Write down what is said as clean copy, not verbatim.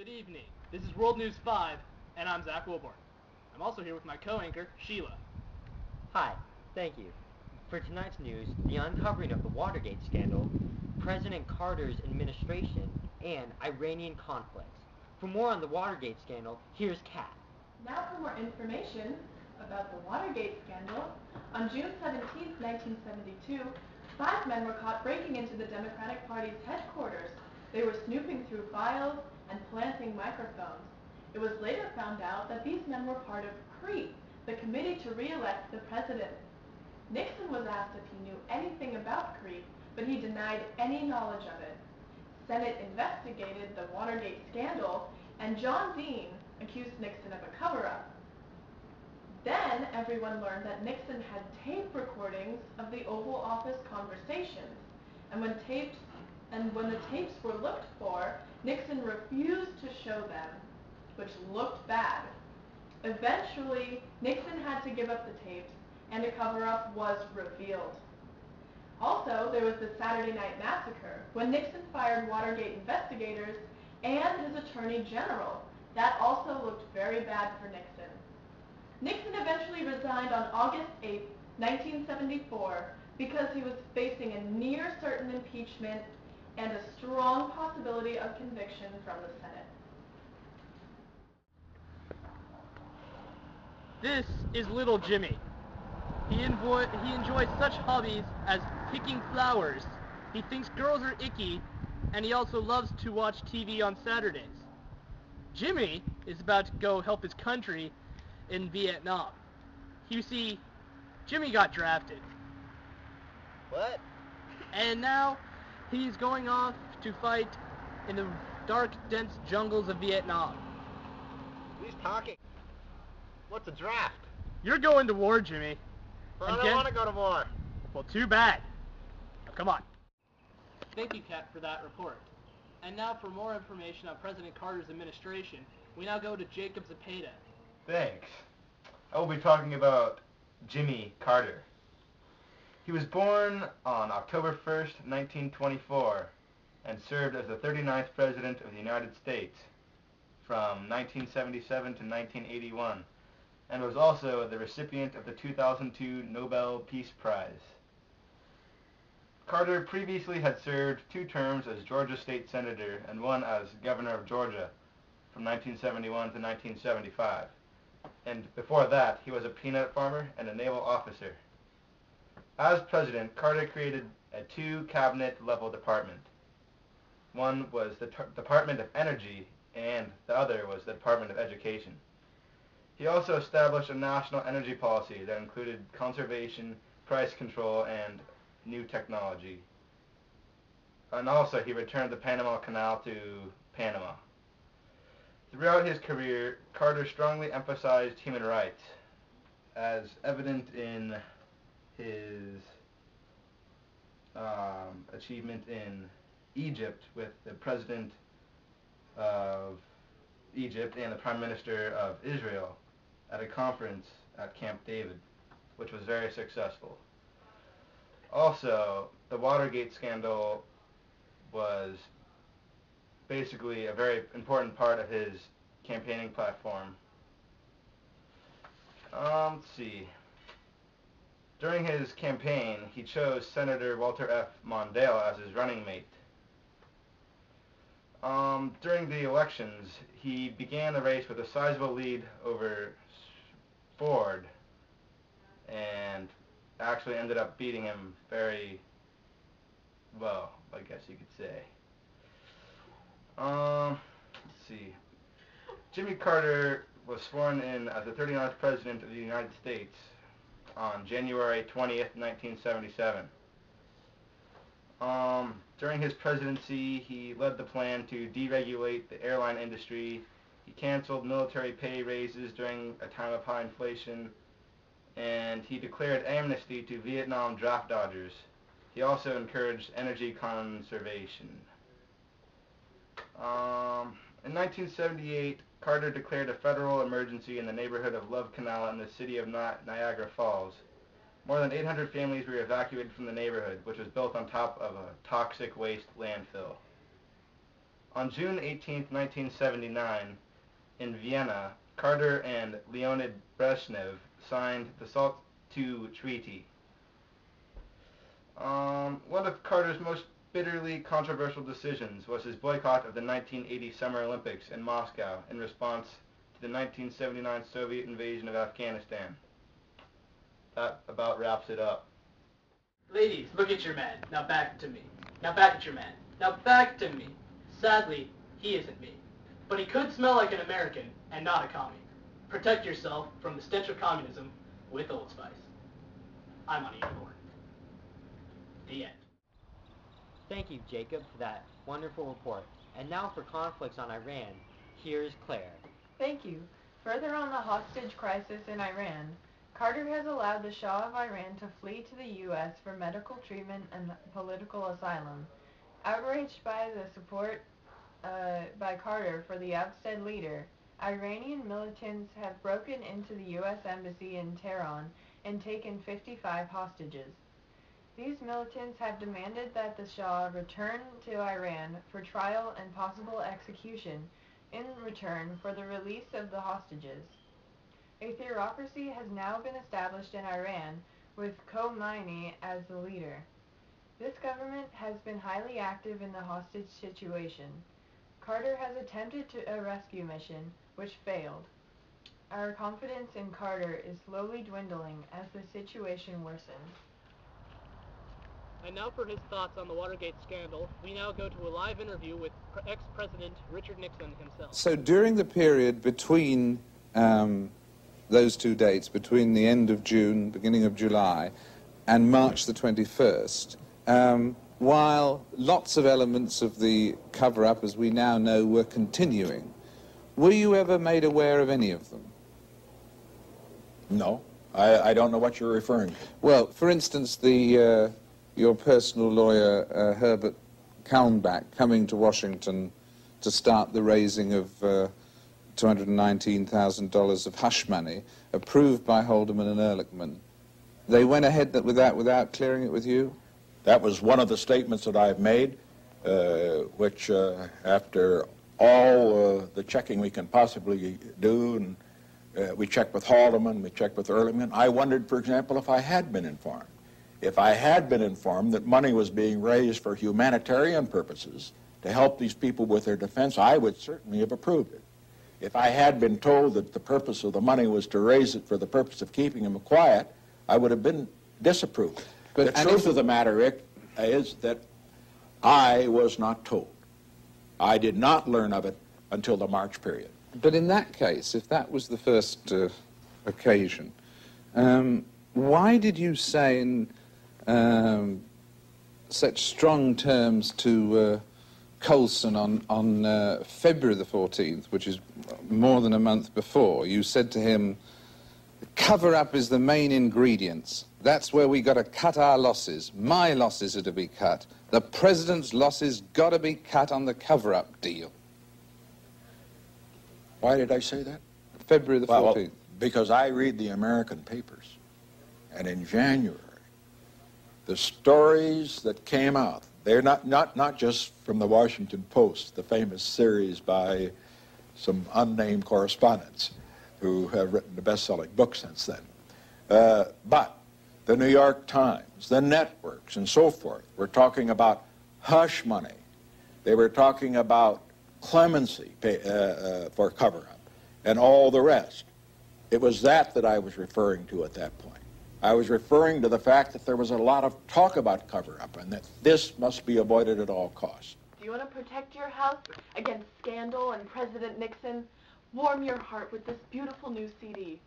Good evening. This is World News 5, and I'm Zach Wilborn. I'm also here with my co-anchor, Sheila. Hi, thank you. For tonight's news, the uncovering of the Watergate scandal, President Carter's administration, and Iranian conflicts. For more on the Watergate scandal, here's Kat. Now for more information about the Watergate scandal. On June 17, 1972, 5 men were caught breaking into the Democratic Party's headquarters. They were snooping through files and planting microphones. It was later found out that these men were part of CREEP, the Committee to Re-elect the President. Nixon was asked if he knew anything about CREEP, but he denied any knowledge of it. Senate investigated the Watergate scandal, and John Dean accused Nixon of a cover-up. Then everyone learned that Nixon had tape recordings of the Oval Office conversations, and when the tapes were looked for, Nixon refused to show them, which looked bad. Eventually, Nixon had to give up the tapes, and a cover-up was revealed. Also, there was the Saturday Night Massacre, when Nixon fired Watergate investigators and his Attorney General. That also looked very bad for Nixon. Nixon eventually resigned on August 8, 1974, because he was facing a near certain impeachment and a strong possibility of conviction from the Senate. This is little Jimmy. He enjoys such hobbies as picking flowers. He thinks girls are icky, and he also loves to watch TV on Saturdays. Jimmy is about to go help his country in Vietnam. You see, Jimmy got drafted. What? And now he's going off to fight in the dark, dense jungles of Vietnam. Who's talking? What's a draft? You're going to war, Jimmy. Well, I don't want to go to war. Well, too bad. Now, come on. Thank you, Kat, for that report. And now for more information on President Carter's administration, we now go to Jacob Zepeda. Thanks. I will be talking about Jimmy Carter. He was born on October 1st, 1924, and served as the 39th President of the United States from 1977 to 1981, and was also the recipient of the 2002 Nobel Peace Prize. Carter previously had served 2 terms as Georgia State Senator and 1 as Governor of Georgia from 1971 to 1975. And before that, he was a peanut farmer and a naval officer. As president, Carter created a 2 cabinet-level department. One was the Department of Energy, and the other was the Department of Education. He also established a national energy policy that included conservation, price control, and new technology. And also, he returned the Panama Canal to Panama. Throughout his career, Carter strongly emphasized human rights, as evident in his achievement in Egypt with the President of Egypt and the Prime Minister of Israel at a conference at Camp David, which was very successful. Also, the Watergate scandal was basically a very important part of his campaigning platform. Let's see. During his campaign, he chose Senator Walter F. Mondale as his running mate. During the elections, he began the race with a sizable lead over Ford, and actually ended up beating him very well, I guess you could say. Let's see. Jimmy Carter was sworn in as the 39th President of the United States on January 20th, 1977. During his presidency, he led the plan to deregulate the airline industry. He canceled military pay raises during a time of high inflation, and he declared amnesty to Vietnam draft dodgers. He also encouraged energy conservation. In 1978, Carter declared a federal emergency in the neighborhood of Love Canal in the city of Niagara Falls. More than 800 families were evacuated from the neighborhood, which was built on top of a toxic waste landfill. On June 18, 1979, in Vienna, Carter and Leonid Brezhnev signed the SALT II Treaty. One of Carter's most bitterly controversial decisions was his boycott of the 1980 Summer Olympics in Moscow in response to the 1979 Soviet invasion of Afghanistan. That about wraps it up. Ladies, look at your man. Now back to me. Now back at your man. Now back to me. Sadly, he isn't me. But he could smell like an American and not a commie. Protect yourself from the stench of communism with Old Spice. I'm on a unicorn. The end. Thank you, Jacob, for that wonderful report. And now for conflicts on Iran, here's Claire. Thank you. Further on the hostage crisis in Iran, Carter has allowed the Shah of Iran to flee to the U.S. for medical treatment and political asylum. Outraged by the support by Carter for the ousted leader, Iranian militants have broken into the U.S. Embassy in Tehran and taken 55 hostages. These militants have demanded that the Shah return to Iran for trial and possible execution in return for the release of the hostages. A theocracy has now been established in Iran with Khomeini as the leader. This government has been highly active in the hostage situation. Carter has attempted a rescue mission, which failed. Our confidence in Carter is slowly dwindling as the situation worsens. And now for his thoughts on the Watergate scandal, we now go to a live interview with ex-President Richard Nixon himself. So during the period between those two dates, between the end of June, beginning of July, and March the 21st, while lots of elements of the cover-up, as we now know, were continuing, were you ever made aware of any of them? No. I don't know what you're referring to. Well, for instance, your personal lawyer, Herbert Kalmbach, coming to Washington to start the raising of $219,000 of hush money, approved by Haldeman and Ehrlichman. They went ahead with that without clearing it with you? That was one of the statements that I've made, which after all the checking we can possibly do, and we checked with Haldeman, we checked with Ehrlichman, I wondered, for example, if I had been informed. If I had been informed that money was being raised for humanitarian purposes to help these people with their defense, I would certainly have approved it. If I had been told that the purpose of the money was to raise it for the purpose of keeping them quiet, I would have been disapproved. But the truth of the matter, Rick, is that I was not told. I did not learn of it until the March period. But in that case, if that was the first occasion, why did you say in such strong terms to Colson on February the 14th, which is more than a month before, you said to him, cover-up is the main ingredients. That's where we got to cut our losses. My losses are to be cut. The president's losses got to be cut on the cover-up deal. Why did I say that? February the 14th. Well, because I read the American papers, and in January, the stories that came out, they're not just from the Washington Post, the famous series by some unnamed correspondents who have written a best-selling book since then, but the New York Times, the networks, and so forth were talking about hush money. They were talking about clemency for cover-up and all the rest. It was that I was referring to at that point. I was referring to the fact that there was a lot of talk about cover-up and that this must be avoided at all costs. Do you want to protect your house against scandal and President Nixon? Warm your heart with this beautiful new CD.